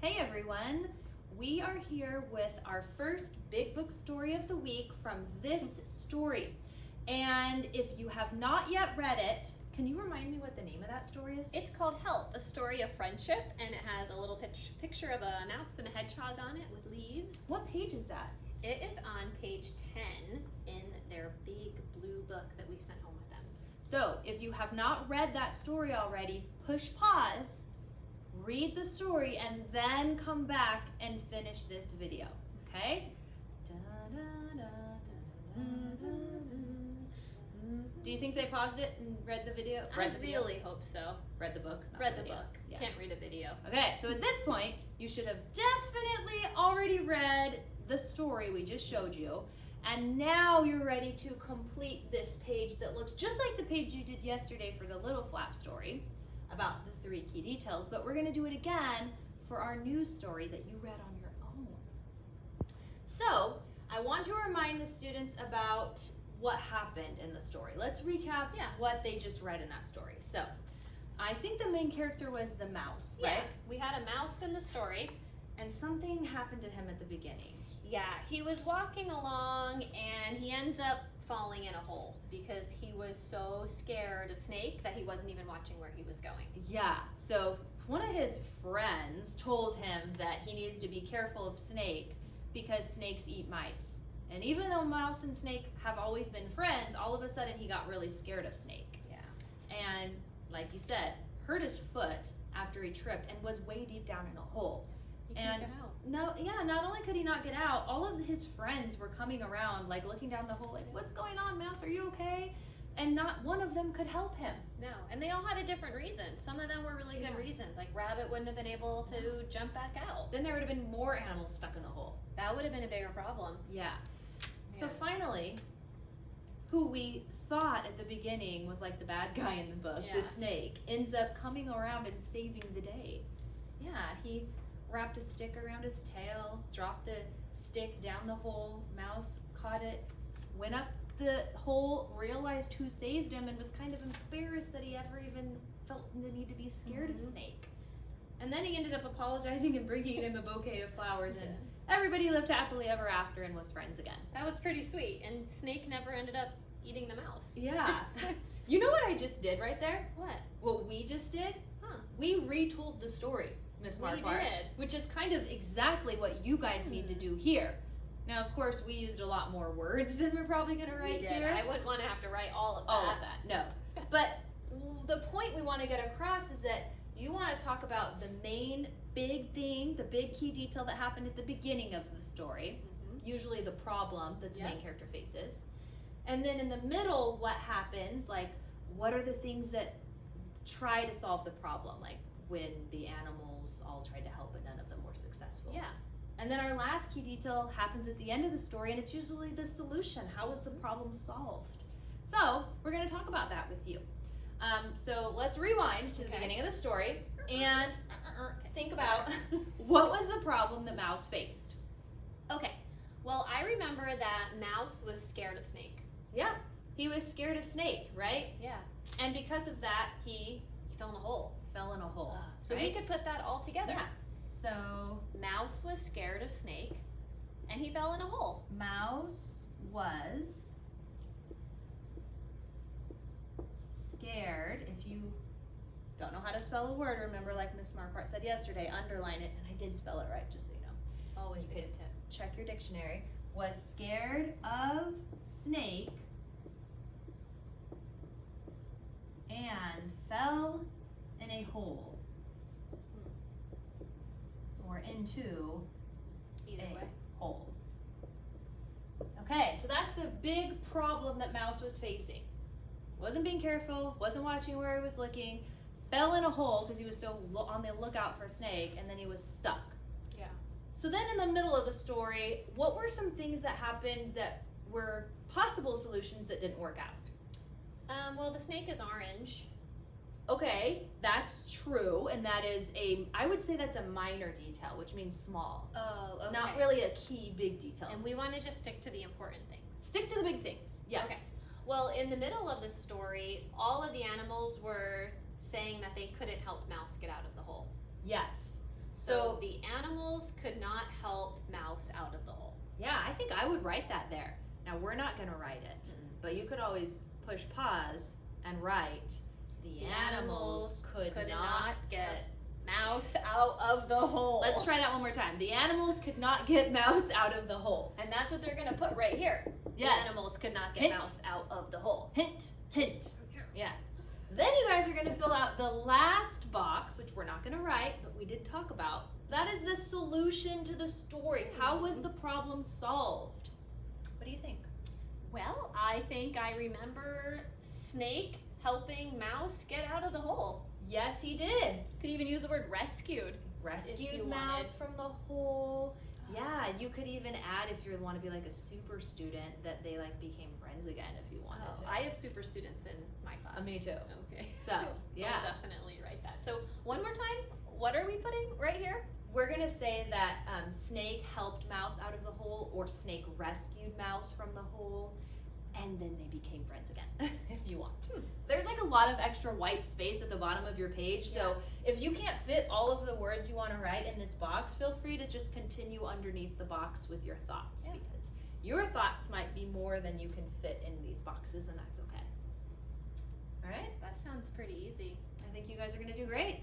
Hey everyone! We are here with our first big book story of the week from This Story. And if you have not yet read it, can you remind me what the name of that story is? It's called Help, a story of friendship, and it has a little picture of a mouse and a hedgehog on it with leaves. What page is that? It is on page 10 in their big blue book that we sent home with them. So if you have not read that story already, push pause, read the story, and then come back and finish this video, okay? Do you think they paused it and read the video? I really hope so. Read the book? Read the video. book. Yes. Can't read a video. Okay, so at this point, you should have definitely already read the story we just showed you. And now you're ready to complete this page that looks just like the page you did yesterday for the Little Flap story about the 3 key details, but we're gonna do it again for our new story that you read on your own. So, I want to remind the students about what happened in the story. Let's recap what they just read in that story. So, I think the main character was the mouse, right? Yeah, we had a mouse in the story. And something happened to him at the beginning. Yeah, he was walking along and he ends up falling in a hole because he was so scared of Snake that he wasn't even watching where he was going. Yeah, so one of his friends told him that he needs to be careful of Snake because snakes eat mice. And even though Mouse and Snake have always been friends, all of a sudden he got really scared of Snake. Yeah. And like you said, hurt his foot after he tripped and was way deep down in a hole. He couldn't get out. Not only could he not get out, all of his friends were coming around, like looking down the hole, like, what's going on, Mouse? Are you okay? And not one of them could help him. No, and they all had a different reason. Some of them were really good reasons, like Rabbit wouldn't have been able to jump back out. Then there would have been more animals stuck in the hole. That would have been a bigger problem. Yeah. So finally, who we thought at the beginning was like the bad guy in the book, the snake, ends up coming around and saving the day. Yeah, he wrapped a stick around his tail, dropped the stick down the hole, Mouse caught it, went up the hole, realized who saved him, and was kind of embarrassed that he ever even felt the need to be scared of Snake. And then he ended up apologizing and bringing him a bouquet of flowers, and everybody lived happily ever after and was friends again. That was pretty sweet, and Snake never ended up eating the mouse. Yeah. You know what I just did right there? What? What we just did? Huh. We retold the story, Miss Marquardt. We did. Which is kind of exactly what you guys need to do here. Now, of course, we used a lot more words than we're probably going to write here. I wouldn't want to have to write all of that. All of that, no. But the point we want to get across is that you want to talk about the main big thing, the big key detail that happened at the beginning of the story, usually the problem that the main character faces. And then in the middle, what happens, like what are the things that try to solve the problem, like when the animals all tried to help but none of them were successful. Yeah. And then our last key detail happens at the end of the story, and it's usually the solution. How was the problem solved? So we're going to talk about that with you. So let's rewind to the beginning of the story and think about what was the problem that Mouse faced. Okay. Well, I remember that Mouse was scared of Snake. Yeah, he was scared of Snake, right? Yeah. And because of that, he fell in a hole. Fell in a hole. So we could put that all together. Yeah. So Mouse was scared of Snake, and he fell in a hole. Mouse was scared. If you don't know how to spell a word, remember, like Miss Marquardt said yesterday, underline it, and I did spell it right, just so you know. Always a good tip. Check your dictionary. Was scared of Snake and fell in a hole. Or into Either way. hole. Okay, so that's the big problem that Mouse was facing. Wasn't being careful, wasn't watching where he was looking, fell in a hole because he was so on the lookout for Snake, and then he was stuck. Yeah. So then in the middle of the story, what were some things that happened that were possible solutions that didn't work out? Well, the snake is orange. Okay, that's true, and that is I would say that's a minor detail, which means small. Oh, okay. Not really a key big detail. And we want to just stick to the important things. Stick to the big things, yes. Okay. Well, in the middle of the story, all of the animals were saying that they couldn't help Mouse get out of the hole. Yes. So the animals could not help Mouse out of the hole. Yeah, I think I would write that there. Now, we're not going to write it, but you could always push pause and write, the animals could not get Mouse out of the hole. Let's try that one more time. The animals could not get Mouse out of the hole. And that's what they're going to put right here. Yes. The animals could not get Hint. Mouse out of the hole. Hint, hint. Yeah. Then you guys are going to fill out the last box, which we're not going to write, but we did talk about. That is the solution to the story. How was the problem solved? What do you think? Well, I think I remember Snake helping Mouse get out of the hole. Yes, he did. Could even use the word rescued. Rescued Mouse from the hole. Yeah, you could even add, if you want to be like a super student, that they like became friends again if you wanted. Oh, I have super students in my class. Me too. Okay. So, yeah. I'll definitely write that. So, one more time, what are we putting right here? We're going to say that Snake helped Mouse out of the hole, or Snake rescued Mouse from the hole, and then they became friends again, if you want. There's like a lot of extra white space at the bottom of your page, so if you can't fit all of the words you want to write in this box, feel free to just continue underneath the box with your thoughts, because your thoughts might be more than you can fit in these boxes, and that's okay. All right? That sounds pretty easy. I think you guys are going to do great.